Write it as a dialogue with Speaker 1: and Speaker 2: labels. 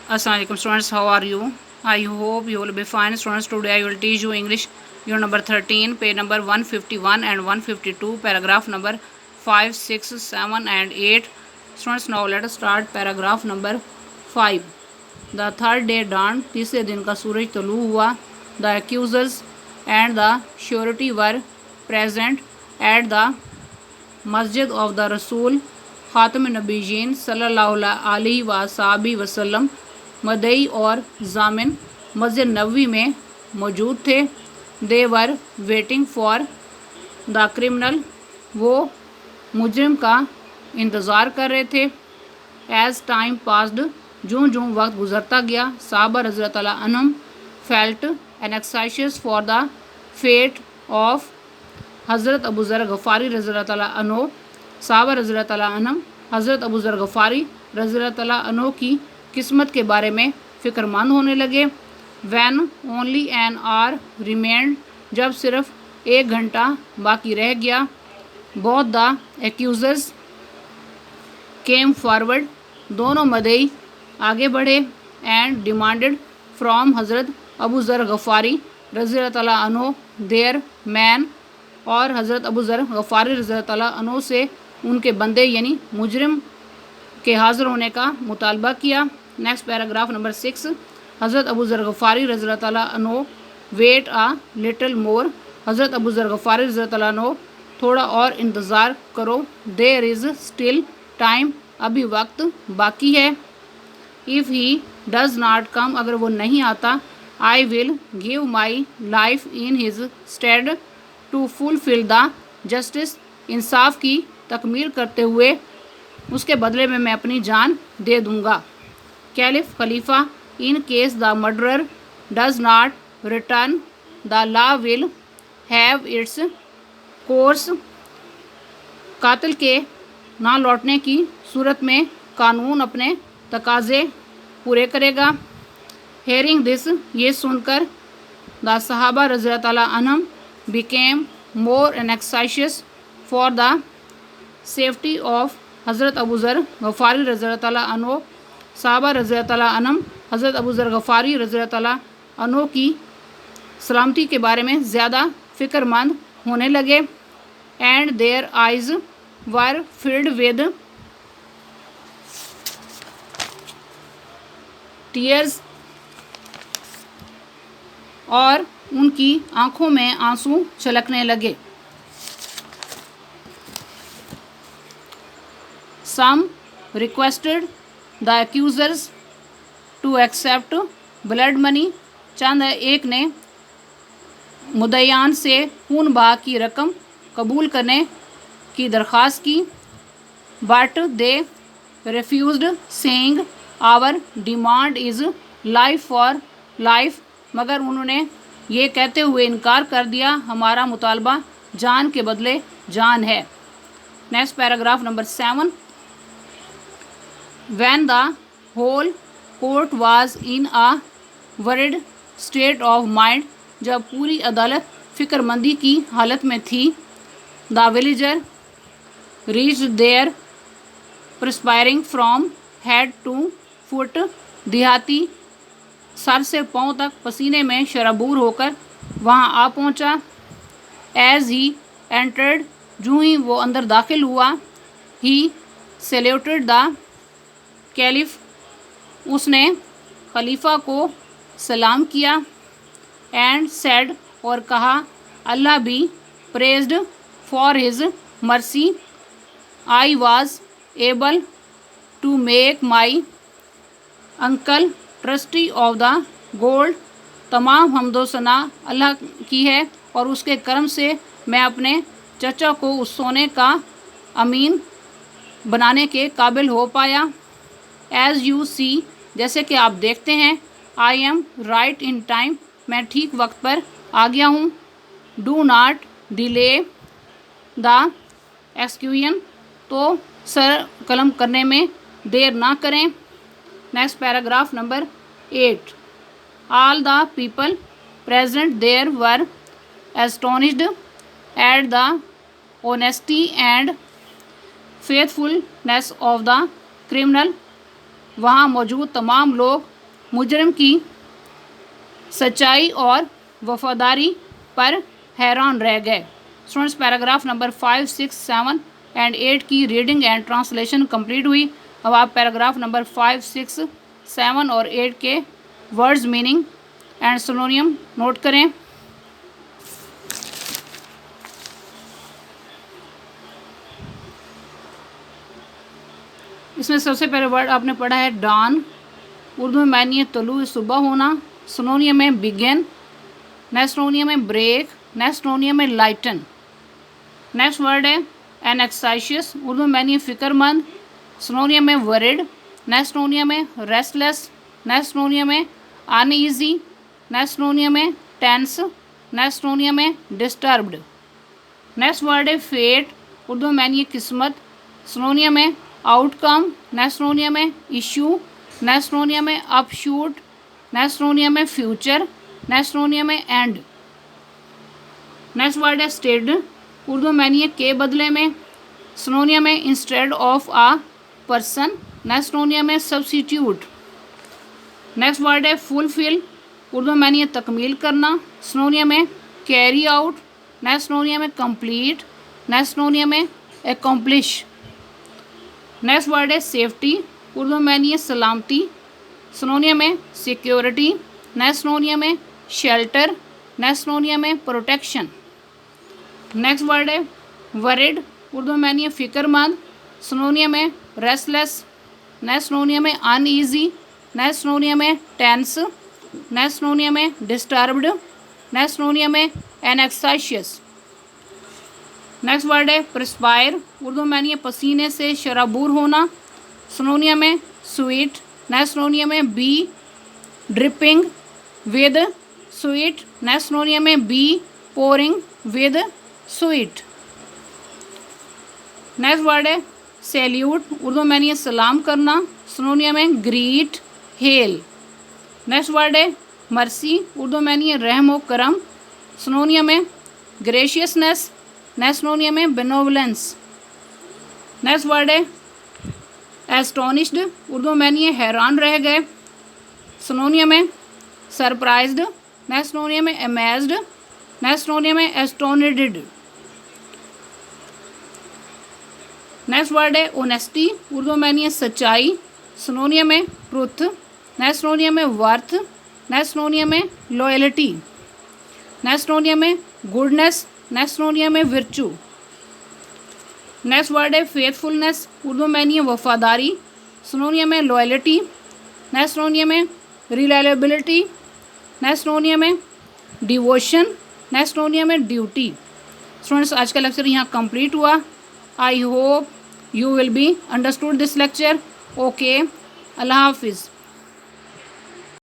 Speaker 1: Assalamualaikum students, how are you? I hope you will be fine students. Today I will teach you English unit number 13, page number 151 and 152, paragraph number 5, 6, 7 and 8. Students, now let us start paragraph number 5. The third day dawned, तीसरे दिन का सूरज तुलू हुआ. The accusers and the surety were present at the मस्जिद of the रसूल ख़ातम नबीयीन सल्लल्लाहु अलैहि वसल्लम. मदई और जामिन मस्जिद नबवी में मौजूद थे. They were waiting for the criminal, वो मुजरिम का इंतज़ार कर रहे थे. एज़ टाइम पास्ड, जूँ जूँ वक्त गुजरता गया, साहबा रज़ी अल्लाह अन्हुम felt anxious for the fate of हज़रत अबू ज़र गफ़ारी रज़ी अल्लाह अन्हु. साहबा रज़ी अल्लाह अन्हुम हज़रत अबू ज़र गफ़ारी रज़ी अल्लाह अन्हु की किस्मत के बारे में फ़िक्रमंद होने लगे. When only an hour remained, जब सिर्फ 1 घंटा बाकी रह गया. Both the accusers came forward, दोनों मदई आगे बढ़े. एंड डिमांडेड फ्रॉम हज़रत अबू ज़र गफ़ारी रज़ी अल्लाह अन्हु देयर मैन, और हज़रत अबू ज़र गफ़ारी रज़ी अल्लाह अन्हु से उनके बंदे यानी मुजरिम के हाज़िर होने का मुतालबा किया. Next paragraph number 6. हज़रत अबू ज़र गफ़ारी रज़ी अल्लाह अन्हु वेट आ लिटिल मोर, हज़रत अबू ज़र गफ़ारी रज़ी अल्लाह अन्हु थोड़ा और इंतज़ार करो. देयर इज़ स्टिल टाइम, अभी वक्त बाकी है. If he does not come, अगर वो नहीं आता. I will give my life in his stead to fulfil the justice, इंसाफ की तकमील करते हुए उसके बदले में मैं अपनी जान दे दूँगा. Caliph Khalifa, in case the murderer does not return the law will have its course, कातिल के ना लौटने की सूरत में कानून अपने तकाजे पूरे करेगा. हेयरिंग दिस, ये सुनकर द सहाबा रज़ी अल्लाह अन्हुम became more anxious for the safety of हज़रत अबू ज़र गफ़ारी रज़ी अल्लाह अन्हु. सहाबा रज़ी अल्लाह अन्हुम हज़रत अबू ज़र गफ़ारी रज़ी अल्लाह अन्हु की सलामती के बारे में ज़्यादा फ़िक्रमंद होने लगे. And their eyes were filled with tears, और उनकी आंखों में आंसू छलकने लगे. Some requested the accusers to accept blood money, चंद एक ने मुद्दईयान से खून बहा की रकम कबूल करने की दरख्वास्त की. But they refused saying our demand is life for life, मगर उन्होंने ये कहते हुए इनकार कर दिया, हमारा मुतालबा जान के बदले जान है. Next paragraph number 7. When the whole court was in a worried state of mind, जब पूरी अदालत फ़िक्रमंदी की हालत में थी. The villager reached their perspiring from head to foot, देहाती सर से पाँव तक पसीने में शराबूर होकर वहाँ आ पहुँचा. As he entered, जूँ ही वो अंदर दाखिल हुआ. He saluted the कैलिफ, उसने खलीफा को सलाम किया. एंड सेड, और कहा, Allah be praised for his mercy, I was able to make my uncle trustee of the gold, तमाम हमदोसना अल्लाह की है और उसके करम से मैं अपने चचा को उस सोने का अमीन बनाने के काबिल हो पाया. एज़ यू सी, जैसे कि आप देखते हैं. I am right in time, मैं ठीक वक्त पर आ गया हूँ. Do not delay the execution, तो सर कलम करने में देर ना करें. Next paragraph number 8. All the people present there were astonished at the honesty and faithfulness of the criminal, वहाँ मौजूद तमाम लोग मुजरिम की सच्चाई और वफादारी पर हैरान रह गए। स्टूडेंट्स, पैराग्राफ नंबर 5, 6, 7 एंड 8 की रीडिंग एंड ट्रांसलेशन कंप्लीट हुई। अब आप पैराग्राफ नंबर 5, 6, 7 और 8 के वर्ड्स, मीनिंग एंड सिनोनियम नोट करें। इसमें सबसे पहले वर्ड आपने पढ़ा है डॉन, उर्दू में मानिए तलू सुबह होना, सिनोनियम में बिगिन, नेक्स्ट सिनोनियम में ब्रेक, नेक्स्ट सिनोनियम में लाइटन। नेक्स्ट वर्ड है एनएक्साइशियस, उर्दू में मानिए फिक्रमंद, सिनोनियम में वरिड, नेक्स्ट सिनोनियम में रेस्टलेस, नेक्स्ट सिनोनियम में अनईजी, नेक्स्ट सिनोनियम में टेंस, नेक्स्ट सिनोनियम में डिस्टर्ब्ड। नेक्स्ट वर्ड है फेट, उर्दू में मानिए किस्मत, सिनोनियम में आउटकम, नेक्स्ट सिनोनियम में इशू, नेक्स्ट सिनोनियम में अपशूट, नेक्स्ट सिनोनियम में फ्यूचर, नेक्स्ट सिनोनियम में एंड। नेक्स्ट वर्ड है स्टेड, उर्दू में मानिए के बदले में, सिनोनियम में instead of uh person, next synonym में सब्स्टिट्यूट। नेक्स्ट वर्ड है फुलफिल, उर्दू में मानिए तकमील करना, सिनोनियम में कैरी आउट, नेक्स्ट सिनोनियम में कंप्लीट, नेक्स्ट सिनोनियम में एकम्प्लिश। नेक्स्ट वर्ड है सेफ्टी, उर्दू में मानिए सलामती, सिनोनियम में सिक्योरिटी, नेक्स्ट सिनोनियम में शेल्टर, नेक्स्ट सिनोनियम में प्रोटेक्शन। नेक्स्ट वर्ड है वरिड, उर्दू में मानिए फिक्रमंद, सिनोनियम में रेस्टलेस, नेक्स्ट सिनोनियम में अनईजी, नेक्स्ट सिनोनियम में टेंस, नेक्स्ट सिनोनियम में डिस्टर्ब्ड, नेक्स्ट सिनोनियम में एनएक्साइशियस। नेक्स्ट वर्ड है प्रिस्पायर, उर्दू में मानिए पसीने से शराबूर होना, सिनोनियम में स्वीट, नेक्स्ट सिनोनियम में be dripping with sweet, next synonym में be pouring with sweet. Next word है सैल्यूट, उर्दू में मानिए सलाम करना, सिनोनियम में ग्रीट हेल। नेक्स्ट वर्ड है मर्सी, उर्दू में मानिए रहम व करम, सिनोनियम में ग्रेशियसनेस, नेक्स्ट सिनोनियम में बेनोवलेंस। नेक्स्ट वर्ड है एस्टोनिश्ड, उर्दू में मानिए हैरान रह गए, सिनोनियम में सरप्राइज्ड, नेक्स्ट सिनोनियम में अमेज्ड, नेक्स्ट सिनोनियम में एस्टोनिडेड। नेक्स्ट वर्ड है ऑनेस्टी, उर्दू में मानिए सच्चाई, सिनोनियम में ट्रुथ, नेक्स्ट सिनोनियम में वर्थ, नेक्स्ट सिनोनियम में लॉयल्टी, नेक्स्ट सिनोनियम में गुडनेस, नेक्स्ट सिनोनियम में विर्चू। नेक्स्ट वर्ड है फेथफुलनेस, उर्दू में मानिए वफादारी, सिनोनियम में लॉयल्टी, नेक्स्ट सिनोनियम में रिलायबिलिटी, नेक्स्ट सिनोनियम में डिवोशन, नेक्स्ट सिनोनियम में ड्यूटी। स्टूडेंट्स, आज का लेक्चर यहाँ कंप्लीट हुआ। I hope you will be understood this lecture. Okay, Allah Hafiz.